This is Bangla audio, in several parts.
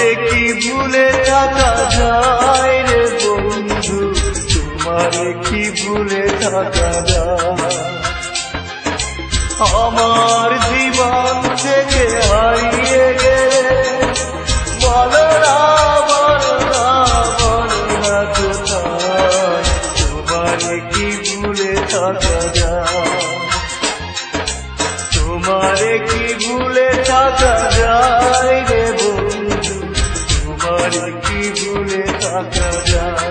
তোমারে কি ভুলে থাকা যায় রে বন্ধু, তোমারে কি ভুলে থাকা যায়। আমার জীবন থেকে হারিয়ে গেলে বলো না বলো না বলো না কোথায়, তোমারে কি ভুলে থাকা যায়। তোমারে কি ভুলে থাকা যায় রে বন্ধু, তোমারে কি ভুলে থাকা যায়।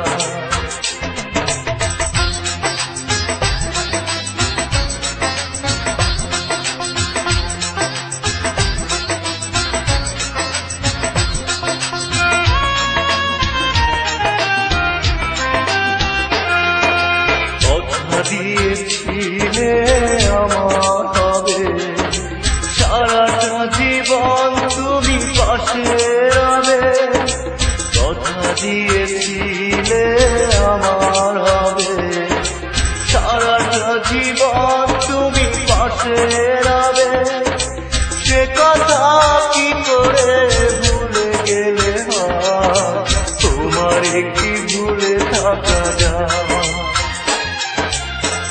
কথা দিয়েছিলে আমার হবে, সারাটা জীবন তুমি পাশে রবে। কথা দিয়েছিলে আমার হবে, সারাটা জীবন তুমি পাশে রবে। সে কথা কি করে ভুলে গেলে হয়, তোমারে কি ভুলে থাকা যায়।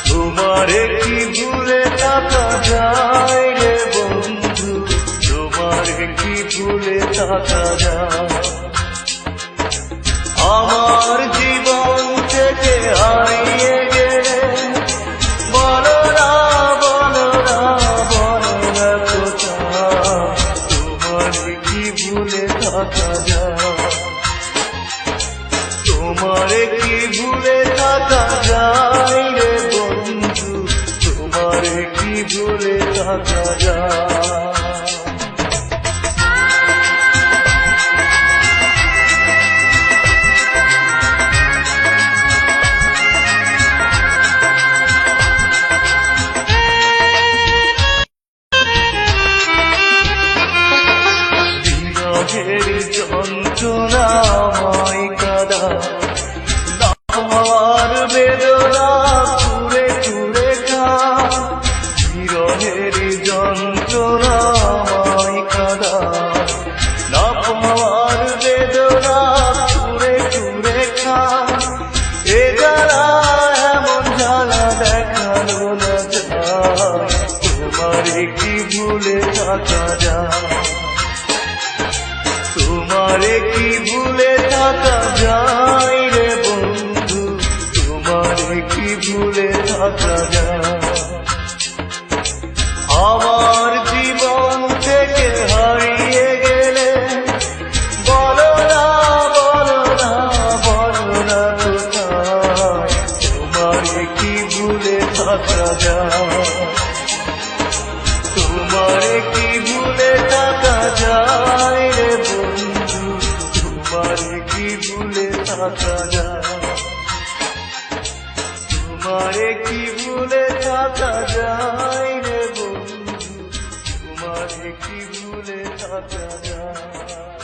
তোমারে কি ভুলে থাকা যায় রে বন্ধু, তোমারে কি ভুলে থাকা যায়। আমার জীবন থেকে হারিয়ে গেলে বলো না বলো না বলো না কোথায়, তোমারে কি ভুলে থাকা যায়। তোমারে কি ভুলে থাকা যায় রে বন্ধু, তোমারে কি ভুলে থাকা যায়। বিরহের যন্ত্রণাময় কাদা, আমার বেদনা কুড়ে কুড়ে খা। বিরহের যন্ত্রণাময় কাদা, না পাওয়ার বেদনা কুড়ে কুড়ে খা। এ জ্বালা এমন জ্বালা দেখানো না যায়, তোমারে কি ভুলে থাকা যায়। তোমারে কি ভুলে থাকা যায় রে বন্ধু, তোমারে কি ভুলে থাকা যায়। আমার জীবন থেকে হারিয়ে গেলে বলো না বলো না বলো না কোথায়, তোমারে কি ভুলে থাকা যায়। তোমারে কি ভুলে থাকা যায় রে বন্ধু, তোমারে কি ভুলে থাকা যায়। তোমারে কি ভুলে থাকা যায় রে বন্ধু, তোমারে কি ভুলে থাকা যায়।